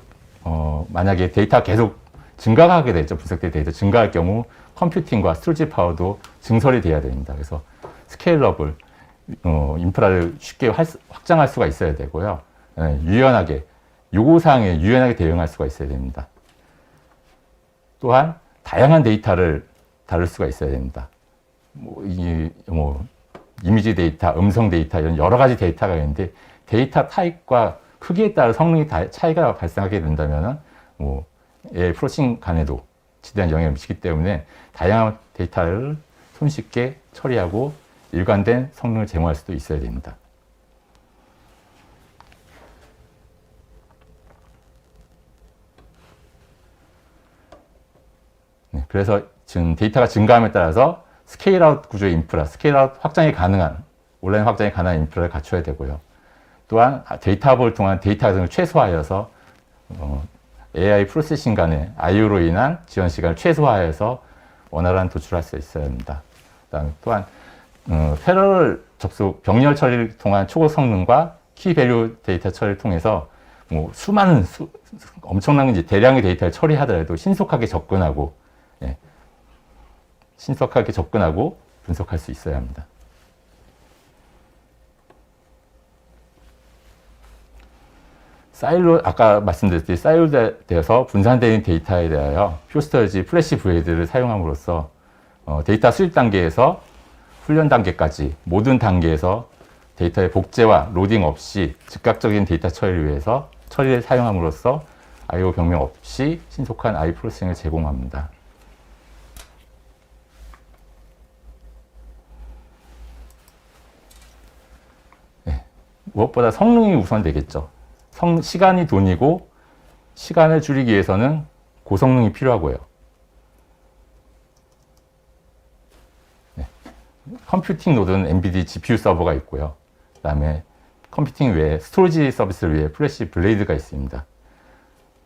만약에 데이터가 계속 증가하게 되죠. 분석된 데이터 증가할 경우 컴퓨팅과 스토리지 파워도 증설이 돼야 됩니다. 그래서 스케일러블, 인프라를 쉽게 확장할 수가 있어야 되고요. 유연하게, 요구사항에 유연하게 대응할 수가 있어야 됩니다. 또한 다양한 데이터를 다룰 수가 있어야 됩니다. 이미지 데이터, 음성 데이터 이런 여러 가지 데이터가 있는데 데이터 타입과 크기에 따라 성능이 차이가 발생하게 된다면 AI 프로세싱 간에도 지대한 영향을 미치기 때문에 다양한 데이터를 손쉽게 처리하고 일관된 성능을 제공할 수도 있어야 됩니다. 네, 그래서 지금 데이터가 증가함에 따라서 스케일아웃 구조의 인프라, 스케일아웃 확장이 가능한, 온라인 확장이 가능한 인프라를 갖춰야 되고요. 또한 데이터업을 통한 데이터 등을 최소화하여서 AI 프로세싱 간의 IO로 인한 지연 시간을 최소화해서 원활한 도출할 수 있어야 합니다. 또한 패러럴 접속, 병렬 처리를 통한 초고 성능과 키밸류 데이터 처리를 통해서 수많은 엄청난 대량의 데이터를 처리하더라도 신속하게 접근하고 분석할 수 있어야 합니다. 아까 말씀드렸듯이 사일로되어서 분산되는 데이터에 대하여 퓨어스토리지 플래시 VAD를 사용함으로써 데이터 수집 단계에서 훈련 단계까지 모든 단계에서 데이터의 복제와 로딩 없이 즉각적인 데이터 처리를 위해서 처리를 사용함으로써 I/O 병명 없이 신속한 I 프로세싱을 제공합니다. 무엇보다 성능이 우선되겠죠. 시간이 돈이고 시간을 줄이기 위해서는 고성능이 필요하고요. 컴퓨팅 노드는 NVIDIA GPU 서버가 있고요. 그 다음에 컴퓨팅 외에 스토리지 서비스를 위해 플래시 블레이드가 있습니다.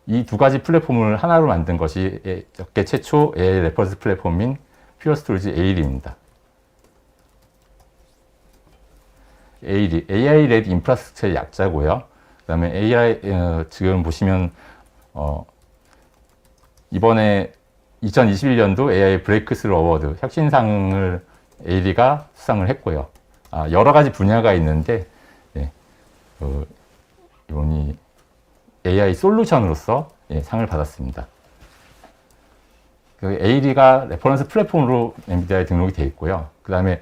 이 두 가지 플랫폼을 하나로 만든 것이 역대 최초 AI 레퍼런스 플랫폼인 퓨어 스토리지 AI입니다. AI-led 인프라스트럭처의 약자고요. 그 다음에 AI, 지금 보시면, 이번에 2021년도 AI 브레이크스루 어워드 혁신상을 AI가 수상을 했고요. 여러 가지 분야가 있는데, 이번이 AI 솔루션으로서 상을 받았습니다. AI가 레퍼런스 플랫폼으로 엔비디아에 등록이 되어 있고요. 그 다음에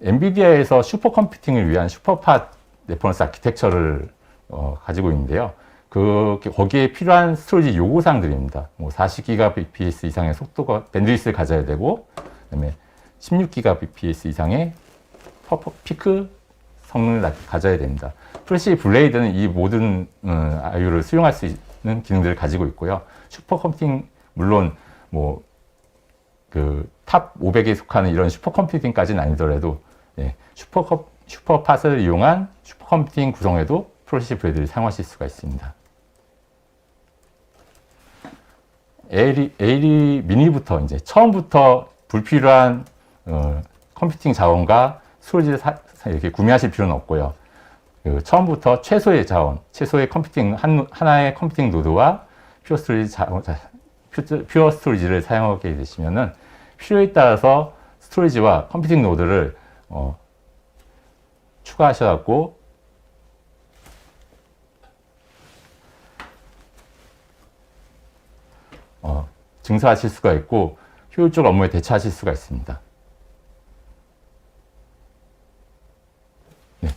엔비디아에서 슈퍼컴퓨팅을 위한 슈퍼팟 레퍼런스 아키텍처를 가지고 있는데요. 거기에 필요한 스토리지 요구사항들입니다. 40GBps 이상의 밴드위스를 가져야 되고, 그다음에 16GBps 이상의 피크 성능을 가져야 됩니다. 플래시 블레이드는 이 모든 IO를 수용할 수 있는 기능들을 가지고 있고요. 슈퍼컴퓨팅 물론 탑 500에 속하는 이런 슈퍼컴퓨팅까지는 아니더라도 슈퍼팟을 이용한 슈퍼컴퓨팅 구성에도 플래시 블레이드를 사용하실 수가 있습니다. AI 미니부터 이제 처음부터 불필요한 컴퓨팅 자원과 스토리지를 이렇게 구매하실 필요는 없고요. 처음부터 최소의 자원, 최소의 컴퓨팅 하나의 컴퓨팅 노드와 퓨어 스토리지를 사용하게 되시면은 필요에 따라서 스토리지와 컴퓨팅 노드를 추가하셔갖고 증설하실 수가 있고 효율적 업무에 대처하실 수가 있습니다. 네.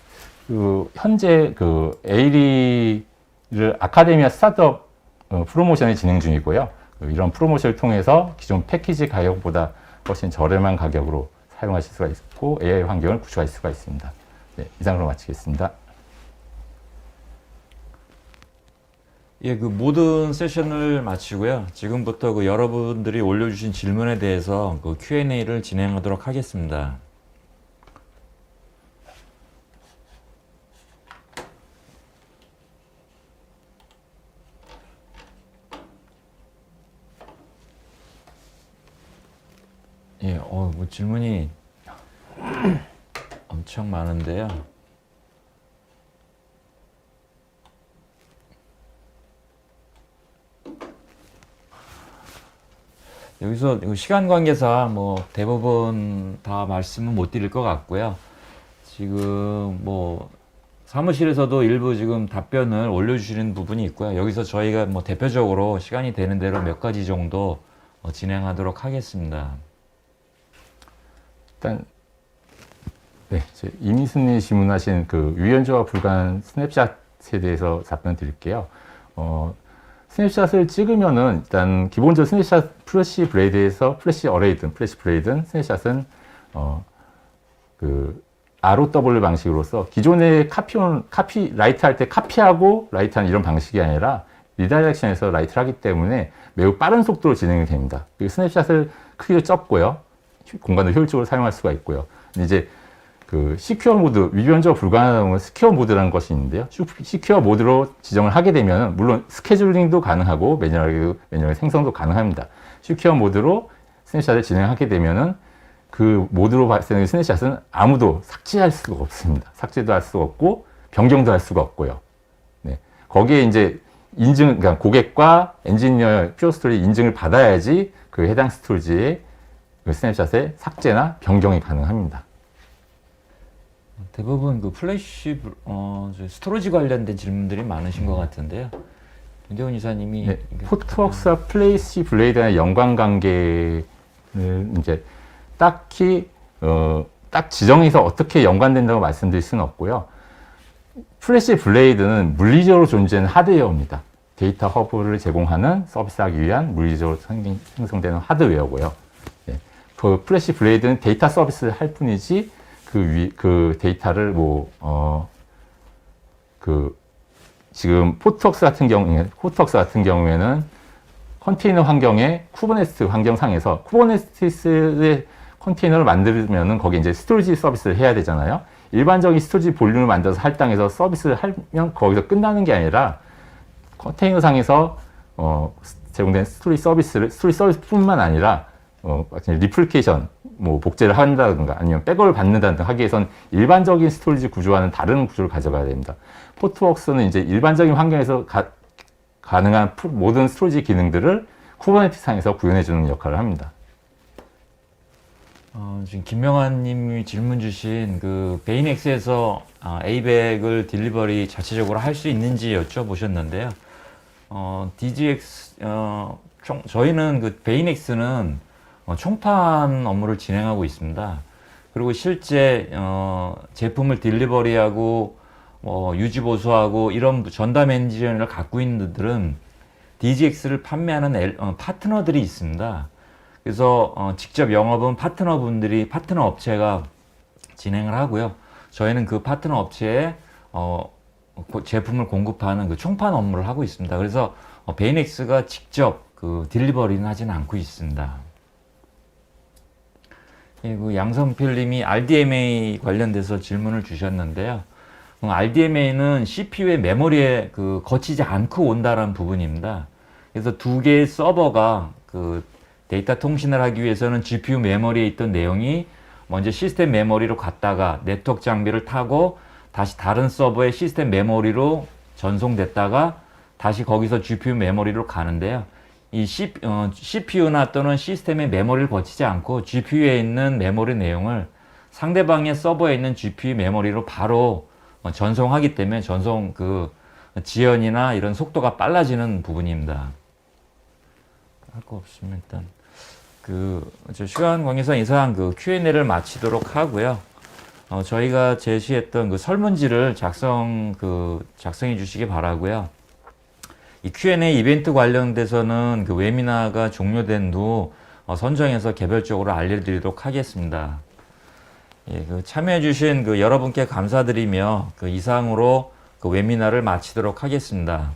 현재 AI를 아카데미아 스타트업 프로모션이 진행 중이고요. 이런 프로모션을 통해서 기존 패키지 가격보다 훨씬 저렴한 가격으로 사용하실 수가 있고 AI 환경을 구축할 수가 있습니다. 네, 이상으로 마치겠습니다. 예, 모든 세션을 마치고요. 지금부터 여러분들이 올려주신 질문에 대해서 Q&A를 진행하도록 하겠습니다. 예, 질문이 무척 많은데요. 여기서 시간 관계상 뭐 대부분 다 말씀은 못 드릴 것 같고요. 지금 뭐 사무실에서도 일부 지금 답변을 올려주시는 부분이 있고요. 여기서 저희가 뭐 대표적으로 시간이 되는 대로 몇 가지 정도 진행하도록 하겠습니다. 일단 네, 이미순님이 질문하신 그 유연조합 불가한 스냅샷에 대해서 답변 드릴게요. 스냅샷을 찍으면은 일단 기본적으로 스냅샷 플래시 블레이드에서 플래시 어레이든 플래시 블레이든 스냅샷은 그 ROW 방식으로서 기존의 카피 라이트 할 때 카피하고 라이트하는 이런 방식이 아니라 리다이렉션에서 라이트를 하기 때문에 매우 빠른 속도로 진행이 됩니다. 그리고 스냅샷을 크기를 적고요. 공간을 효율적으로 사용할 수가 있고요. 이제 그 시큐어 모드, 위변조 불가능한 시큐어 모드라는 것이 있는데요. 시큐어 모드로 지정을 하게 되면 물론 스케줄링도 가능하고 매뉴얼 생성도 가능합니다. 시큐어 모드로 스냅샷을 진행하게 되면은 그 모드로 발생하는 스냅샷은 아무도 삭제할 수가 없습니다. 삭제도 할 수가 없고 변경도 할 수가 없고요. 네. 거기에 이제 그러니까 고객과 엔지니어 퓨어 스토리 인증을 받아야지 그 해당 스토리지의 그 스냅샷의 삭제나 변경이 가능합니다. 대부분 그 플래시 스토리지 관련된 질문들이 많으신 것 같은데요. 윤대원 이사님이 네, 포트웍스와 플래시 블레이드의 연관 관계를 이제 딱히 딱 지정해서 어떻게 연관된다고 말씀드릴 수는 없고요. 플래시 블레이드는 물리적으로 존재하는 하드웨어입니다. 데이터 허브를 제공하는 서비스하기 위한 물리적으로 생성되는 하드웨어고요. 네, 그 플래시 블레이드는 데이터 서비스를 할 뿐이지 그 데이터를 지금 포트웍스 같은 경우에는 컨테이너 환경의 쿠버네티스 환경상에서 쿠버네티스의 컨테이너를 만들면은 거기에 이제 스토리지 서비스를 해야 되잖아요. 일반적인 스토리지 볼륨을 만들어서 할당해서 서비스를 하면 거기서 끝나는 게 아니라 컨테이너 상에서 제공된 스토리지 서비스뿐만 아니라 리플리케이션, 복제를 한다든가 아니면 백업을 받는다든가 하기 위해선 일반적인 스토리지 구조와는 다른 구조를 가져가야 됩니다. 포트웍스는 이제 일반적인 환경에서 가능한 모든 스토리지 기능들을 쿠버네티스 상에서 구현해주는 역할을 합니다. 지금 김명환 님이 질문 주신 그 베인엑스에서 A백을 딜리버리 자체적으로 할 수 있는지 여쭤보셨는데요. DGX, 저희는 그 베인엑스는 총판 업무를 진행하고 있습니다. 그리고 실제 제품을 딜리버리하고 유지 보수하고 이런 전담 엔지니어를 갖고 있는 분들은 DGX를 판매하는 파트너들이 있습니다. 그래서 직접 영업은 파트너 업체가 진행을 하고요. 저희는 그 파트너 업체에 제품을 공급하는 그 총판 업무를 하고 있습니다. 그래서 베인엑스가 직접 그 딜리버리는 하지는 않고 있습니다. 예, 그 양성필님이 RDMA 관련돼서 질문을 주셨는데요. RDMA는 CPU의 메모리에 그 거치지 않고 온다는 부분입니다. 그래서 두 개의 서버가 그 데이터 통신을 하기 위해서는 GPU 메모리에 있던 내용이 먼저 시스템 메모리로 갔다가 네트워크 장비를 타고 다시 다른 서버의 시스템 메모리로 전송됐다가 다시 거기서 GPU 메모리로 가는데요. 이 CPU나 또는 시스템의 메모리를 거치지 않고 GPU에 있는 메모리 내용을 상대방의 서버에 있는 GPU 메모리로 바로 전송하기 때문에 전송 그 지연이나 이런 속도가 빨라지는 부분입니다. 할 거 없으면 일단 시간 관계상 이상 그 Q&A를 마치도록 하고요. 저희가 제시했던 그 설문지를 작성해 주시기 바라고요. 이 Q&A 이벤트 관련돼서는 그 웨비나가 종료된 후 선정해서 개별적으로 알려드리도록 하겠습니다. 예, 참여해주신 여러분께 감사드리며 이상으로 그 웨비나를 마치도록 하겠습니다.